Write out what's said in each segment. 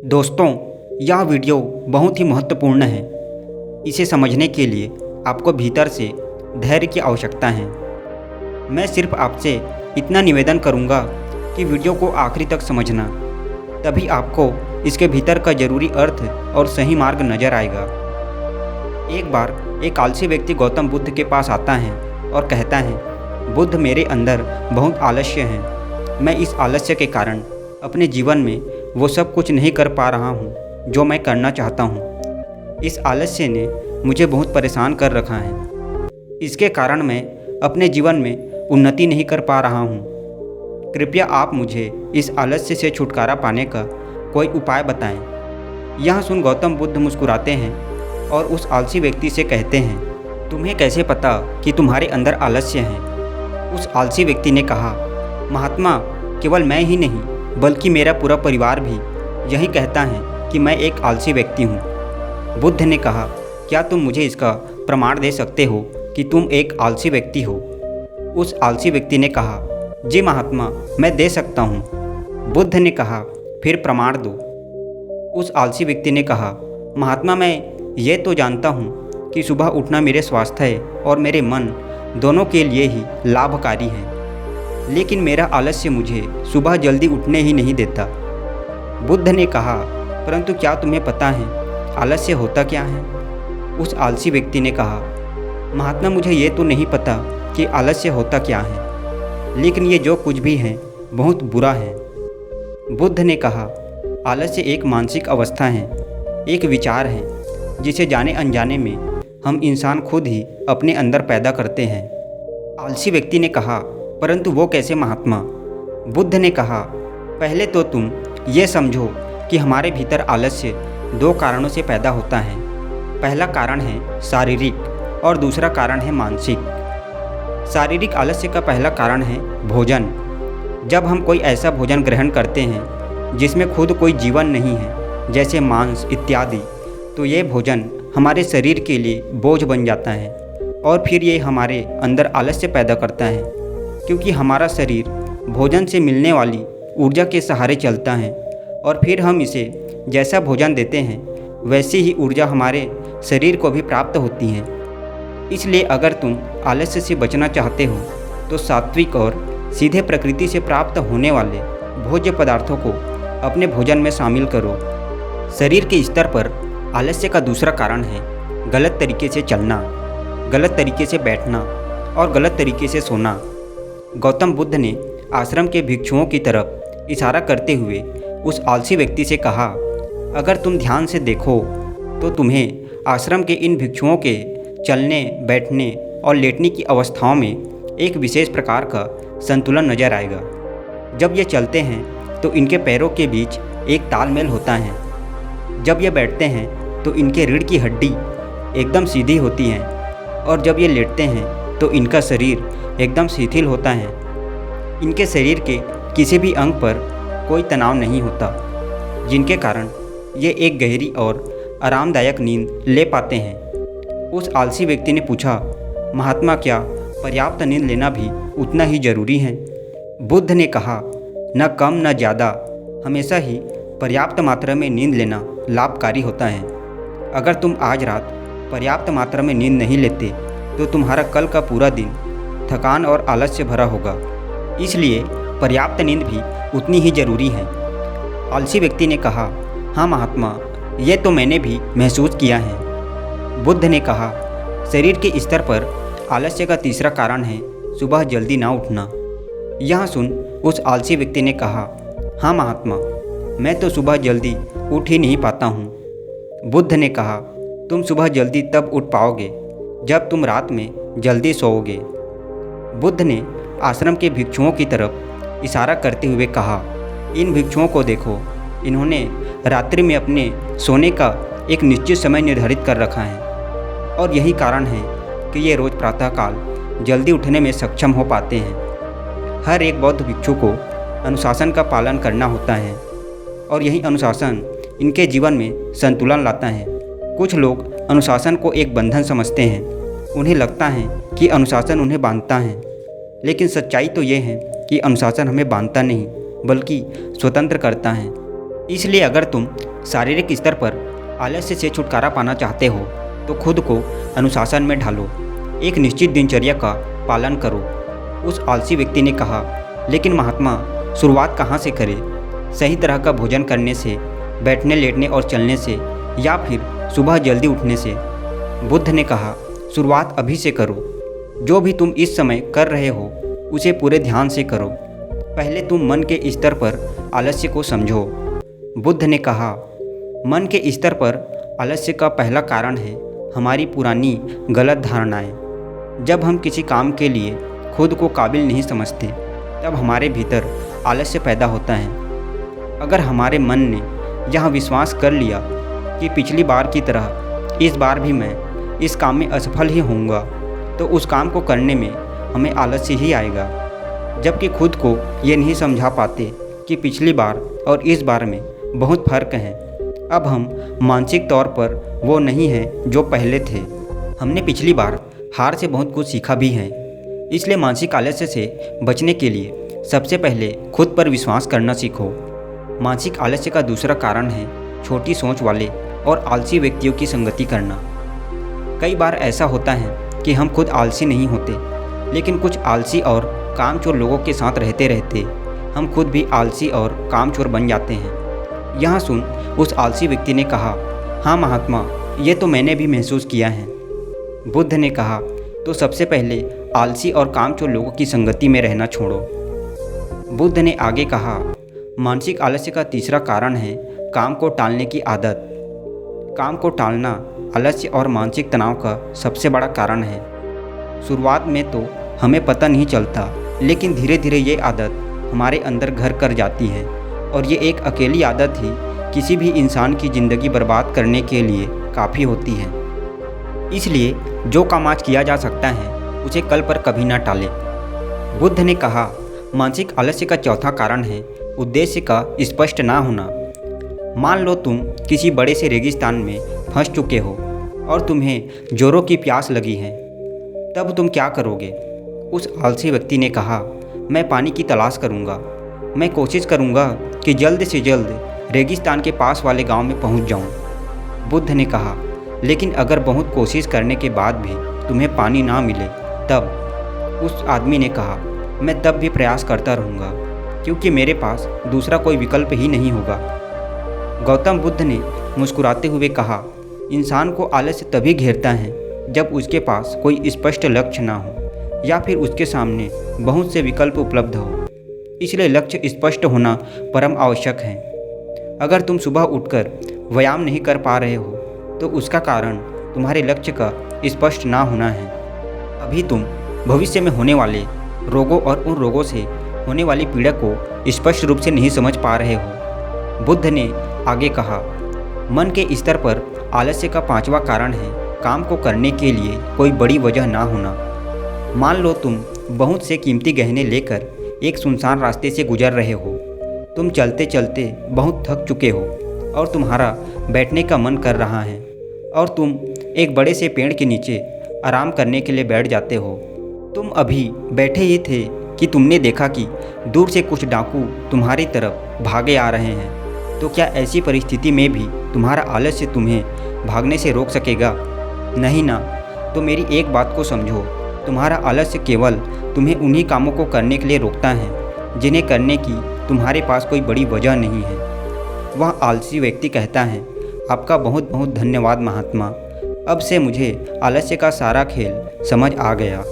दोस्तों, यह वीडियो बहुत ही महत्वपूर्ण है। इसे समझने के लिए आपको भीतर से धैर्य की आवश्यकता है। मैं सिर्फ आपसे इतना निवेदन करूंगा कि वीडियो को आखिरी तक समझना, तभी आपको इसके भीतर का ज़रूरी अर्थ और सही मार्ग नज़र आएगा। एक बार एक आलसी व्यक्ति गौतम बुद्ध के पास आता है और कहता है, बुद्ध, मेरे अंदर बहुत आलस्य है। मैं इस आलस्य के कारण अपने जीवन में वो सब कुछ नहीं कर पा रहा हूँ जो मैं करना चाहता हूँ। इस आलस्य ने मुझे बहुत परेशान कर रखा है। इसके कारण मैं अपने जीवन में उन्नति नहीं कर पा रहा हूँ। कृपया आप मुझे इस आलस्य से छुटकारा पाने का कोई उपाय बताएं। यह सुन गौतम बुद्ध मुस्कुराते हैं और उस आलसी व्यक्ति से कहते हैं, तुम्हें कैसे पता कि तुम्हारे अंदर आलस्य है? उस आलसी व्यक्ति ने कहा, महात्मा, केवल मैं ही नहीं बल्कि मेरा पूरा परिवार भी यही कहता है कि मैं एक आलसी व्यक्ति हूँ। बुद्ध ने कहा, क्या तुम मुझे इसका प्रमाण दे सकते हो कि तुम एक आलसी व्यक्ति हो? उस आलसी व्यक्ति ने कहा, जी महात्मा, मैं दे सकता हूँ। बुद्ध ने कहा, फिर प्रमाण दो। उस आलसी व्यक्ति ने कहा, महात्मा, मैं ये तो जानता हूँ कि सुबह उठना मेरे स्वास्थ्य और मेरे मन दोनों के लिए ही लाभकारी है, लेकिन मेरा आलस्य मुझे सुबह जल्दी उठने ही नहीं देता। बुद्ध ने कहा, परंतु क्या तुम्हें पता है आलस्य होता क्या है? उस आलसी व्यक्ति ने कहा, महात्मा, मुझे ये तो नहीं पता कि आलस्य होता क्या है, लेकिन ये जो कुछ भी है बहुत बुरा है। बुद्ध ने कहा, आलस्य एक मानसिक अवस्था है, एक विचार है जिसे जाने अनजाने में हम इंसान खुद ही अपने अंदर पैदा करते हैं। आलसी व्यक्ति ने कहा, परंतु वो कैसे महात्मा? बुद्ध ने कहा, पहले तो तुम ये समझो कि हमारे भीतर आलस्य दो कारणों से पैदा होता है। पहला कारण है शारीरिक और दूसरा कारण है मानसिक। शारीरिक आलस्य का पहला कारण है भोजन। जब हम कोई ऐसा भोजन ग्रहण करते हैं जिसमें खुद कोई जीवन नहीं है, जैसे मांस इत्यादि, तो ये भोजन हमारे शरीर के लिए बोझ बन जाता है और फिर ये हमारे अंदर आलस्य पैदा करता है, क्योंकि हमारा शरीर भोजन से मिलने वाली ऊर्जा के सहारे चलता है और फिर हम इसे जैसा भोजन देते हैं वैसी ही ऊर्जा हमारे शरीर को भी प्राप्त होती है। इसलिए अगर तुम आलस्य से बचना चाहते हो तो सात्विक और सीधे प्रकृति से प्राप्त होने वाले भोज्य पदार्थों को अपने भोजन में शामिल करो। शरीर के स्तर पर आलस्य का दूसरा कारण है गलत तरीके से चलना, गलत तरीके से बैठना और गलत तरीके से सोना। गौतम बुद्ध ने आश्रम के भिक्षुओं की तरफ इशारा करते हुए उस आलसी व्यक्ति से कहा, अगर तुम ध्यान से देखो तो तुम्हें आश्रम के इन भिक्षुओं के चलने, बैठने और लेटने की अवस्थाओं में एक विशेष प्रकार का संतुलन नजर आएगा। जब ये चलते हैं तो इनके पैरों के बीच एक तालमेल होता है। जब ये बैठते हैं तो इनके रीढ़ की हड्डी एकदम सीधी होती है और जब ये लेटते हैं तो इनका शरीर एकदम शिथिल होता है। इनके शरीर के किसी भी अंग पर कोई तनाव नहीं होता, जिनके कारण ये एक गहरी और आरामदायक नींद ले पाते हैं। उस आलसी व्यक्ति ने पूछा, महात्मा, क्या पर्याप्त नींद लेना भी उतना ही जरूरी है? बुद्ध ने कहा, न कम न ज़्यादा, हमेशा ही पर्याप्त मात्रा में नींद लेना लाभकारी होता है। अगर तुम आज रात पर्याप्त मात्रा में नींद नहीं लेते तो तुम्हारा कल का पूरा दिन थकान और आलस्य भरा होगा। इसलिए पर्याप्त नींद भी उतनी ही जरूरी है। आलसी व्यक्ति ने कहा, हाँ महात्मा, ये तो मैंने भी महसूस किया है। बुद्ध ने कहा, शरीर के स्तर पर आलस्य का तीसरा कारण है सुबह जल्दी ना उठना। यह सुन उस आलसी व्यक्ति ने कहा, हाँ महात्मा, मैं तो सुबह जल्दी उठ ही नहीं पाता हूँ। बुद्ध ने कहा, तुम सुबह जल्दी तब उठ पाओगे जब तुम रात में जल्दी सोओगे। बुद्ध ने आश्रम के भिक्षुओं की तरफ इशारा करते हुए कहा, इन भिक्षुओं को देखो, इन्होंने रात्रि में अपने सोने का एक निश्चित समय निर्धारित कर रखा है और यही कारण है कि ये रोज़ प्रातःकाल जल्दी उठने में सक्षम हो पाते हैं। हर एक बौद्ध भिक्षु को अनुशासन का पालन करना होता है और यही अनुशासन इनके जीवन में संतुलन लाता है। कुछ लोग अनुशासन को एक बंधन समझते हैं। उन्हें लगता है कि अनुशासन उन्हें बांधता है, लेकिन सच्चाई तो ये है कि अनुशासन हमें बांधता नहीं बल्कि स्वतंत्र करता है। इसलिए अगर तुम शारीरिक स्तर पर आलस्य से छुटकारा पाना चाहते हो तो खुद को अनुशासन में ढालो, एक निश्चित दिनचर्या का पालन करो। उस आलसी व्यक्ति ने कहा, लेकिन महात्मा शुरुआत कहाँ से करें? सही तरह का भोजन करने से, बैठने लेटने और चलने से, या फिर सुबह जल्दी उठने से? बुद्ध ने कहा, शुरुआत अभी से करो। जो भी तुम इस समय कर रहे हो उसे पूरे ध्यान से करो। पहले तुम मन के स्तर पर आलस्य को समझो। बुद्ध ने कहा, मन के स्तर पर आलस्य का पहला कारण है हमारी पुरानी गलत धारणाएं। जब हम किसी काम के लिए खुद को काबिल नहीं समझते तब हमारे भीतर आलस्य पैदा होता है। अगर हमारे मन ने यह विश्वास कर लिया कि पिछली बार की तरह इस बार भी मैं इस काम में असफल ही होऊंगा, तो उस काम को करने में हमें आलस्य ही आएगा। जबकि खुद को ये नहीं समझा पाते कि पिछली बार और इस बार में बहुत फ़र्क है। अब हम मानसिक तौर पर वो नहीं हैं जो पहले थे। हमने पिछली बार हार से बहुत कुछ सीखा भी है। इसलिए मानसिक आलस्य से बचने के लिए सबसे पहले खुद पर विश्वास करना सीखो। मानसिक आलस्य का दूसरा कारण है छोटी सोच वाले और आलसी व्यक्तियों की संगति करना। कई बार ऐसा होता है कि हम खुद आलसी नहीं होते, लेकिन कुछ आलसी और कामचोर लोगों के साथ रहते रहते हम खुद भी आलसी और कामचोर बन जाते हैं। यह सुन उस आलसी व्यक्ति ने कहा, हाँ महात्मा, ये तो मैंने भी महसूस किया है। बुद्ध ने कहा, तो सबसे पहले आलसी और कामचोर लोगों की संगति में रहना छोड़ो। बुद्ध ने आगे कहा, मानसिक आलस्य का तीसरा कारण है काम को टालने की आदत। काम को टालना आलस्य और मानसिक तनाव का सबसे बड़ा कारण है। शुरुआत में तो हमें पता नहीं चलता, लेकिन धीरे धीरे ये आदत हमारे अंदर घर कर जाती है और ये एक अकेली आदत ही किसी भी इंसान की ज़िंदगी बर्बाद करने के लिए काफ़ी होती है। इसलिए जो काम आज किया जा सकता है उसे कल पर कभी ना टालें। बुद्ध ने कहा, मानसिक आलस्य का चौथा कारण है उद्देश्य का स्पष्ट ना होना। मान लो तुम किसी बड़े से रेगिस्तान में फंस चुके हो और तुम्हें जोरों की प्यास लगी है, तब तुम क्या करोगे? उस आलसी व्यक्ति ने कहा, मैं पानी की तलाश करूंगा। मैं कोशिश करूंगा कि जल्द से जल्द रेगिस्तान के पास वाले गांव में पहुंच जाऊं। बुद्ध ने कहा, लेकिन अगर बहुत कोशिश करने के बाद भी तुम्हें पानी ना मिले तब? उस आदमी ने कहा, मैं तब भी प्रयास करता रहूँगा, क्योंकि मेरे पास दूसरा कोई विकल्प ही नहीं होगा। गौतम बुद्ध ने मुस्कुराते हुए कहा, इंसान को आलस्य तभी घेरता है जब उसके पास कोई स्पष्ट लक्ष्य ना हो या फिर उसके सामने बहुत से विकल्प उपलब्ध हो। इसलिए लक्ष्य स्पष्ट होना परम आवश्यक है। अगर तुम सुबह उठकर व्यायाम नहीं कर पा रहे हो तो उसका कारण तुम्हारे लक्ष्य का स्पष्ट ना होना है। अभी तुम भविष्य में होने वाले रोगों और उन रोगों से होने वाली पीड़ा को स्पष्ट रूप से नहीं समझ पा रहे हो। बुद्ध ने आगे कहा, मन के स्तर पर आलस्य का पांचवा कारण है काम को करने के लिए कोई बड़ी वजह ना होना। मान लो तुम बहुत से कीमती गहने लेकर एक सुनसान रास्ते से गुजर रहे हो। तुम चलते चलते बहुत थक चुके हो और तुम्हारा बैठने का मन कर रहा है और तुम एक बड़े से पेड़ के नीचे आराम करने के लिए बैठ जाते हो। तुम अभी बैठे ही थे कि तुमने देखा कि दूर से कुछ डाकू तुम्हारी तरफ भागे आ रहे हैं। तो क्या ऐसी परिस्थिति में भी तुम्हारा आलस्य तुम्हें भागने से रोक सकेगा? नहीं ना। तो मेरी एक बात को समझो, तुम्हारा आलस्य केवल तुम्हें उन्हीं कामों को करने के लिए रोकता है जिन्हें करने की तुम्हारे पास कोई बड़ी वजह नहीं है। वह आलसी व्यक्ति कहता है, आपका बहुत बहुत धन्यवाद महात्मा, अब से मुझे आलस्य का सारा खेल समझ आ गया।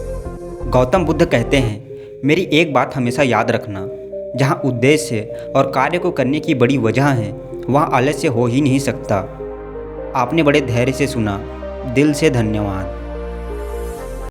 गौतम बुद्ध कहते हैं, मेरी एक बात हमेशा याद रखना, जहाँ उद्देश्य और कार्य को करने की बड़ी वजह है वहाँ आलस्य हो ही नहीं सकता। आपने बड़े धैर्य से सुना, दिल से धन्यवाद।